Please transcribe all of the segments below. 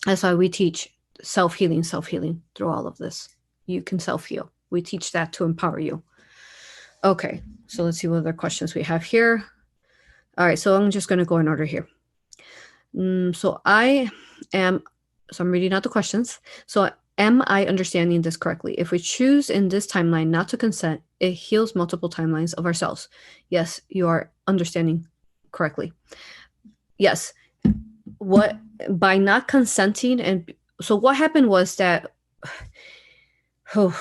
That's why we teach self-healing through all of this. You can self-heal. We teach that to empower you. Okay, so let's see what other questions we have here. All right, so I'm just going to go in order here. So I'm reading out the questions. So am I understanding this correctly? If we choose in this timeline not to consent, it heals multiple timelines of ourselves. Yes, you are understanding correctly. Yes. What by not consenting, and so what happened was that well,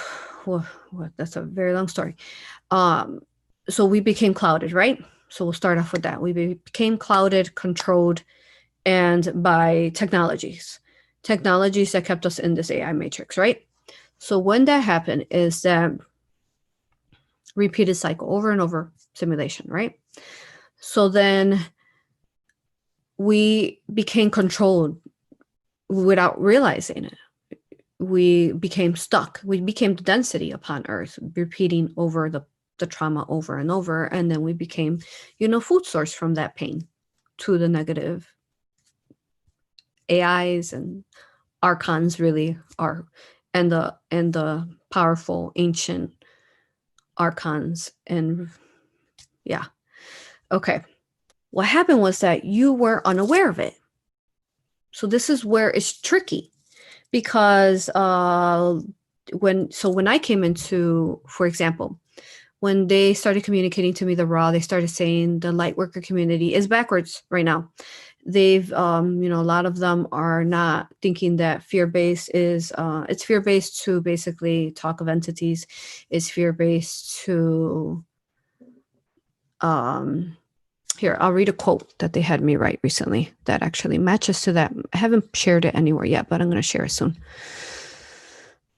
that's a very long story. So we became clouded, right? So we'll start off with that. We became clouded, controlled, and by technologies that kept us in this AI matrix, right? So when that happened is that repeated cycle over and over simulation, right? So then we became controlled without realizing it. We became stuck. We became the density upon Earth, repeating over the trauma over and over. And then we became, food source from that pain to the negative AIs and archons really are, and the powerful ancient archons. And yeah. Okay. What happened was that you were unaware of it. So this is where it's tricky because when I came into, for example, when they started communicating to me the raw, they started saying the light worker community is backwards right now. They've, a lot of them are not thinking that fear-based is, it's fear-based to basically talk of entities. It's fear-based to, here, I'll read a quote that they had me write recently that actually matches to that. I haven't shared it anywhere yet, but I'm going to share it soon.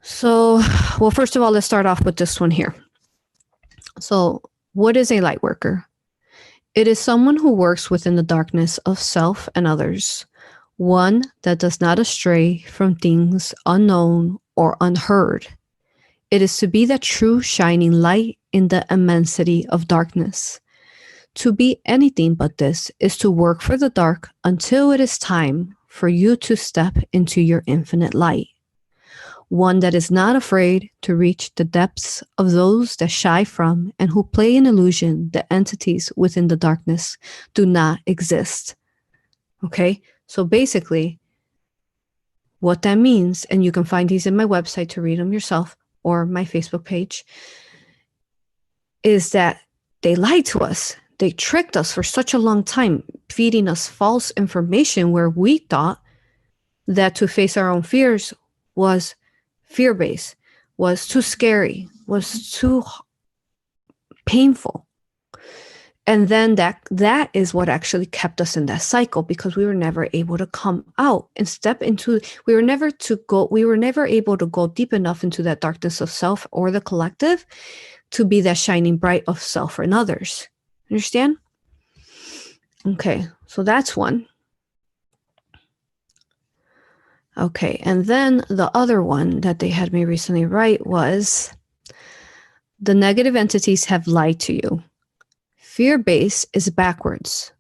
So, well, first of all, let's start off with this one here. So, what is a light worker? It is someone who works within the darkness of self and others, one that does not astray from things unknown or unheard. It is to be that true shining light in the immensity of darkness. To be anything but this is to work for the dark until it is time for you to step into your infinite light. One that is not afraid to reach the depths of those that shy from and who play an illusion that entities within the darkness do not exist. Okay, so basically, what that means, and you can find these in my website to read them yourself or my Facebook page, is that they lied to us. They tricked us for such a long time, feeding us false information where we thought that to face our own fears was fear-based, was too scary, was too painful. And then that is what actually kept us in that cycle, because we were never able to come out and step into, we were never able to go deep enough into that darkness of self or the collective to be that shining bright of self and others. Understand? Okay, so that's one. Okay, and then the other one that they had me recently write was, the negative entities have lied to you. Fear-based is backwards.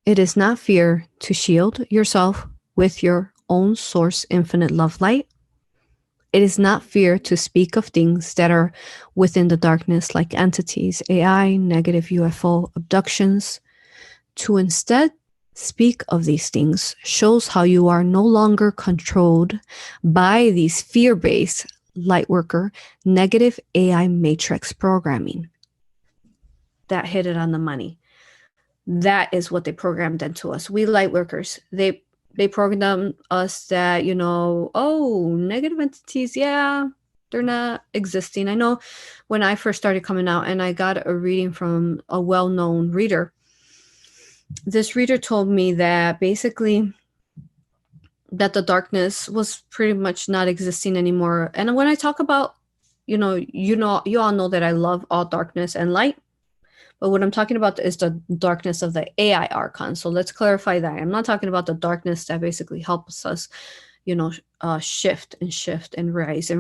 It is not fear to shield yourself with your own source infinite love light. It is not fear to speak of things that are within the darkness like entities, AI, negative UFO, abductions. To instead speak of these things shows how you are no longer controlled by these fear-based lightworker negative AI matrix programming. That hit it on the money. That is what they programmed into us. We lightworkers, they programmed us that, negative entities, yeah, they're not existing. I know when I first started coming out and I got a reading from a well-known reader, this reader told me that basically that the darkness was pretty much not existing anymore. And when I talk about, you all know that I love all darkness and light. But what I'm talking about is the darkness of the AI archon. So let's clarify that. I'm not talking about the darkness that basically helps us, shift and rise.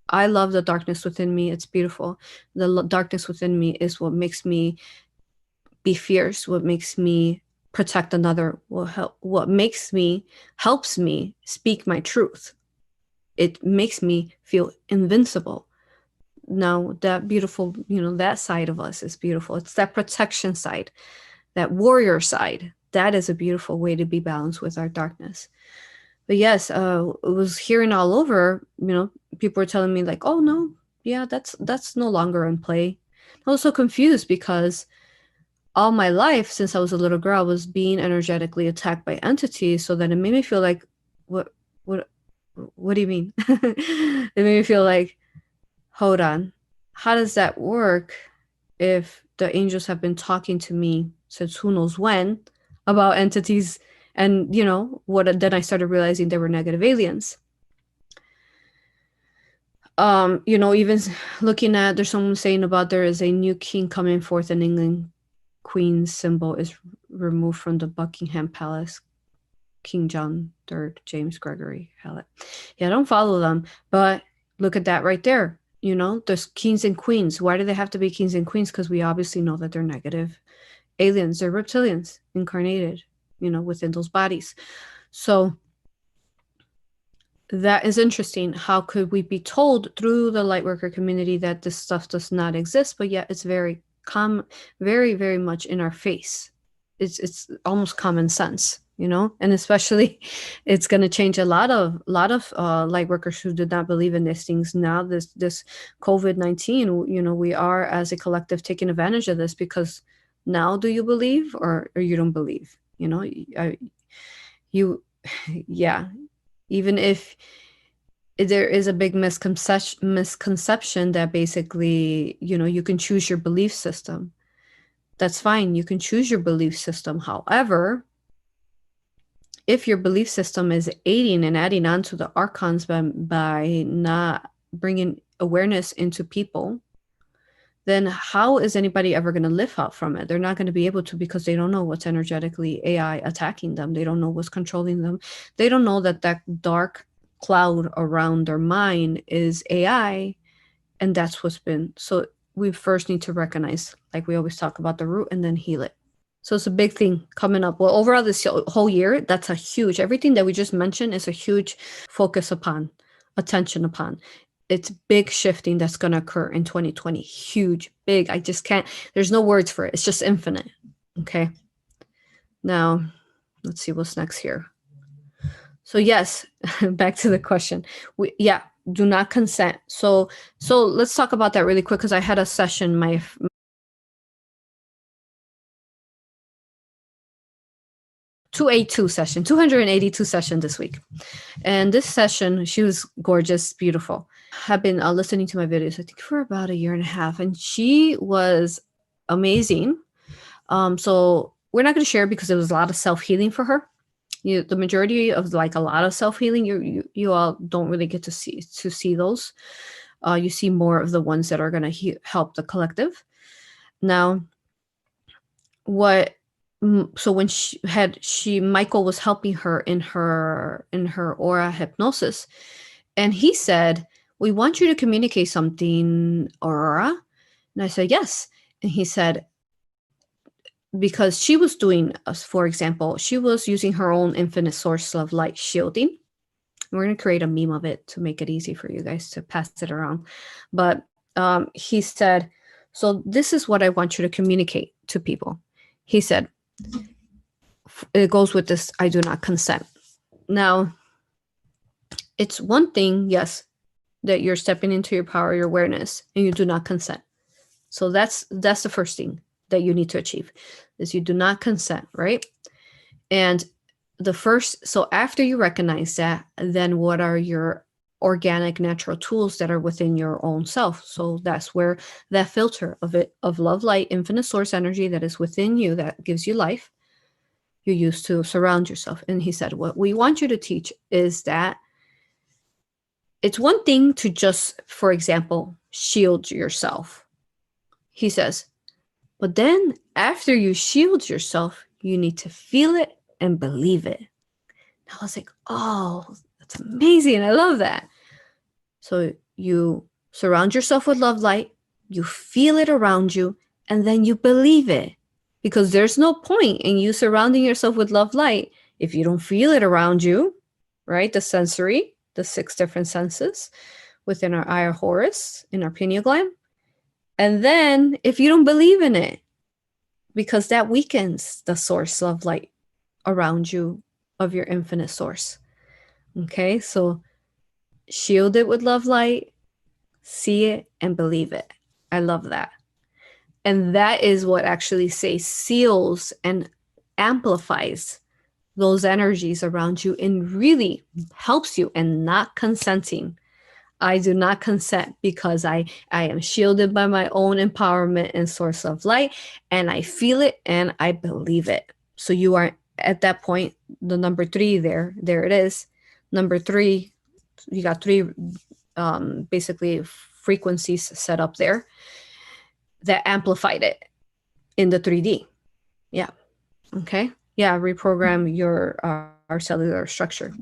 I love the darkness within me. It's beautiful. The darkness within me is what makes me be fierce, what makes me protect another, what helps me speak my truth. It makes me feel invincible. Now that beautiful, that side of us is beautiful. It's that protection side, that warrior side. That is a beautiful way to be balanced with our darkness. But yes, it was hearing all over, people were telling me like, oh no, yeah, that's no longer in play. I was so confused because all my life since I was a little girl I was being energetically attacked by entities, so then it made me feel like, what what what do you mean? It made me feel like, hold on, how does that work if the angels have been talking to me since who knows when about entities, and what then I started realizing they were negative aliens. Even looking at, there's someone saying about there is a new king coming forth in England. Queen's symbol is removed from the Buckingham Palace. King John III, James Gregory Hallett. Yeah, I don't follow them, but look at that right there. There's kings and queens. Why do they have to be kings and queens? Because we obviously know that they're negative aliens. They're reptilians incarnated, within those bodies. So that is interesting. How could we be told through the lightworker community that this stuff does not exist, but yet it's very very, very much in our face. It's almost common sense, and especially it's going to change a lot of light workers who did not believe in these things. Now this COVID-19, we are as a collective taking advantage of this, because now do you believe or you don't believe? Yeah, even if there is a big misconception that basically, you can choose your belief system. That's fine. You can choose your belief system. However, if your belief system is aiding and adding on to the archons by not bringing awareness into people, then how is anybody ever going to live out from it? They're not going to be able to, because they don't know what's energetically AI attacking them. They don't know what's controlling them. They don't know that dark cloud around their mind is AI, and that's what's been. So we first need to recognize, like we always talk about, the root and then heal it. So it's a big thing coming up. Well, overall this whole year, that's a huge, everything that we just mentioned is a huge focus upon, attention upon. It's big shifting that's going to occur in 2020. Huge, big. I just can't, there's no words for it. It's just infinite. Okay. Now, let's see what's next here. So yes, back to the question. Do not consent. So let's talk about that really quick, because I had a session, my 282 session, 282 session this week. And this session, she was gorgeous, beautiful. I've been listening to my videos, I think, for about 1.5 years, and she was amazing. So we're not going to share because it was a lot of self-healing for her. The majority of a lot of self-healing, you all don't really get to see those. You see more of the ones that are going to help the collective. Now, so when Michael was helping her in her Aura hypnosis, and he said, "We want you to communicate something, Aurora." And I said, "Yes." And he said, because she was doing, for example, she was using her own infinite source of light shielding. We're going to create a meme of it to make it easy for you guys to pass it around. But he said, so this is what I want you to communicate to people. He said, it goes with this, I do not consent. Now, it's one thing, yes, that you're stepping into your power, your awareness, and you do not consent. So that's the first thing that you need to achieve, is you do not consent, right? And so after you recognize that, then what are your organic natural tools that are within your own self? So that's where that filter of love, light, infinite source energy that is within you, that gives you life, you use to surround yourself. And he said, what we want you to teach is that it's one thing to just, for example, shield yourself. He says, but then after you shield yourself, you need to feel it and believe it. And I was like, oh, that's amazing. I love that. So you surround yourself with love light, you feel it around you, and then you believe it. because there's no point in you surrounding yourself with love light if you don't feel it around you, right? The sensory, the 6 different senses within our eye or Horus, in our pineal gland. And then if you don't believe in it, because that weakens the source of light around you, of your infinite source. Okay, so shield it with love light, see it, and believe it. I love that. And that is what actually seals and amplifies those energies around you and really helps you, and not consenting. I do not consent, because I am shielded by my own empowerment and source of light, and I feel it and I believe it. So you are at that point, the number 3 there it is. Number 3, you got 3 basically frequencies set up there that amplified it in the 3D. Yeah. Okay. Yeah. Reprogram your our cellular structure.